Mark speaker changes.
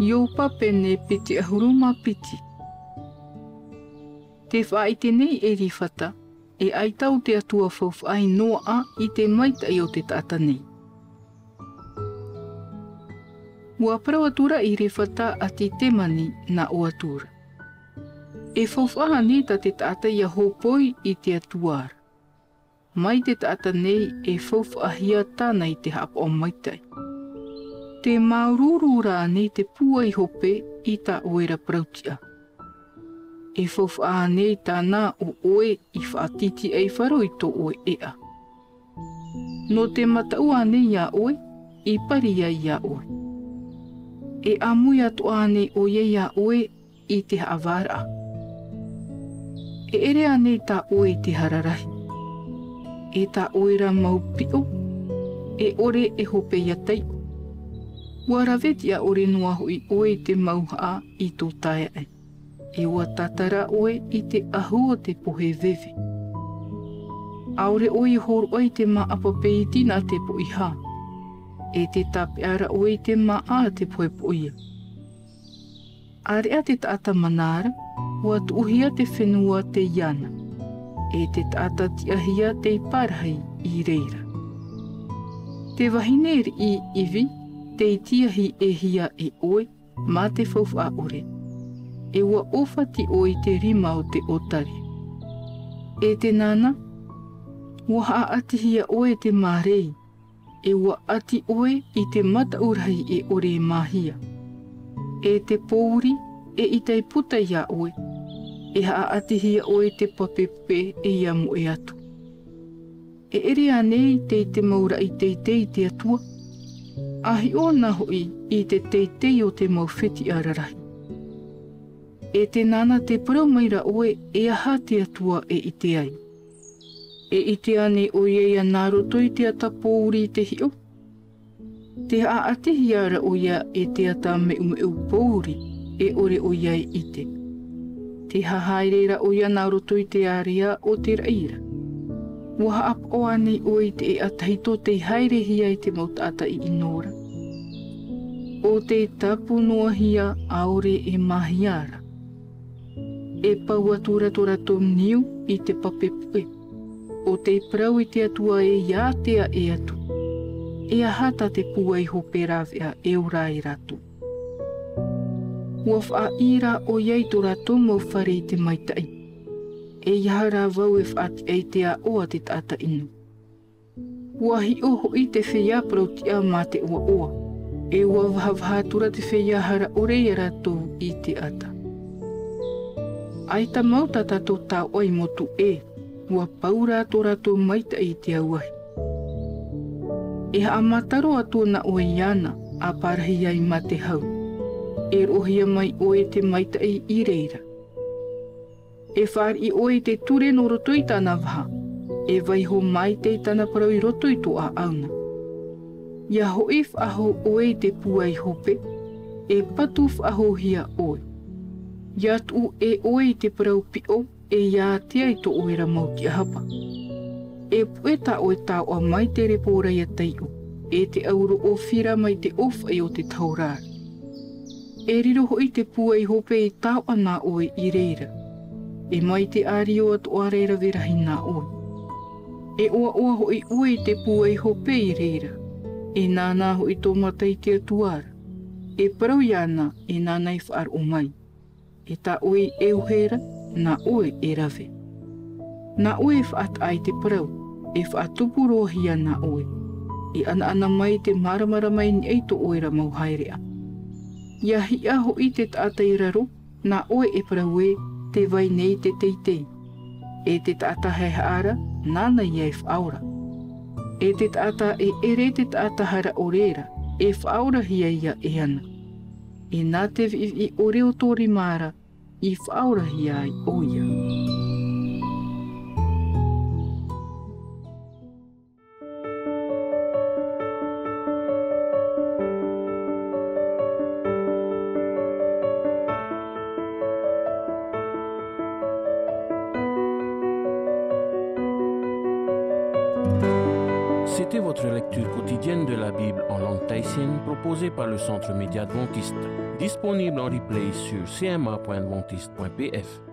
Speaker 1: Iopa pene piti ahuruma piti. Te whaite nei e rifata, e aitau te atua whawhai noa i te maita i o te tata nei. Ua parawatura i rifata a te temani na o atura. E whawhaha ni ta te tata i a hopoi i te atuara. Mai te tata nei e whawhahia tāna i te hapa o maitai. Te maururura nei te pua i hope i ta oera prautia. E whawhaaha nei tāna o oe i whaatiti ei wharo i tō oe ea. No te mataua nei a oe, i paria i a oe. E amui atu ane o ye a oe i te haavara. E ere ane ta oe te hararahi. E ta oera maupio, e ore e hope ia teiku. Ua rawetia ore noa hui oe te mauhaa i tō tae ai. E ua tatara oe i te ahua te pohe vewe. Aore oe horo ai te maapa peitina te po iha. E te tape ara oe te maa te poe poia. Area te taata manara, ua tuuhia te whenua te iana. E te taata tiahia te iparahai i reira. Te wahine i iwi, te itiahi e hia e oe, ma te whawha ore. E ua ofati oe te rima o te otari. E te nana, ua haatihia oe te marei. E ua ati oe i te mataurahi e ore mahia. E te pouri e i te puta ia oe. E haatihia oe te papepe e iamu e atu. E ere anei te maura i te atua. Ahi o na hoi i te o te mauwhiti ararahi. E te nana te paraumaira oe e aha te atua e i te ai. E i te ane o ia nāroto i te ata pōuri i te hio. Te aatihi ara o ia e te ata meu pōuri e ore o ia i te. Te hahairera o ia nāroto i te area o te raira. Waha ap o ane o i te e atahito te hairehia i te mautata i inora. O te tapu noa hia aore e mahiara. E pauatura tora tom niu i te papepue. O te prau i te atua e ia tea e atu. E ahata te pua i hope rawea e ora i ratu. Ua wha ira o iei tora tom au whare i te maitai. E iahara vau e whaati ei te a oa te tata inu. Ua hi oho i te whea prautia mā te ua oa. E ua wahawhatura te whea hara orei rato i te ata. Ai ta mauta tato tau oi motu e, ua paura to rato maita i te auahi. E haamataro atu na oe iana a parahi ai ma te hau. E rohia mai oe te maita i reira. E whāri i oe te ture no roto i tāna waha. E waiho mai te tāna parau i roto i tō a auna. Ia hoi whaho oe te pua i hope. E patu whaho hia oe. Ia tu e oe te parau pio e ia tia i tō oera mauti a hapa. E pueta oe tau a mai te repora ia teiu. E te auro o whira mai te ofa i o te taurāri. E riro hoi te pua i hope i tau ana oe i reira. E mai te ario atu a reira verahi nā oe. E oa hoi ue te pua i hope i reira. E nāna hoi tō mata i te atuara. E parau iana e nāna i whaar o mai. E tā oe e uhera, nā oe e rave. Nā oe e whaat ai te parau, e whaatupu rohia nā oe. E ana mai te maramara mai ni ei tō oera mau hairea. Ia hia hoi te taata i raro, nā oe e parau e te vai nei te teitei. E te taata hei haara, nāna ia e whaura. E te taata e ere te taata hara orera, e whaura hia ia e ana. E nā te i ore o tori mara, i whaura hia ai oia.
Speaker 2: écoutez votre lecture quotidienne de la Bible en langue tahitienne proposée par le Centre Média Adventiste, disponible en replay sur cma.adventiste.pf.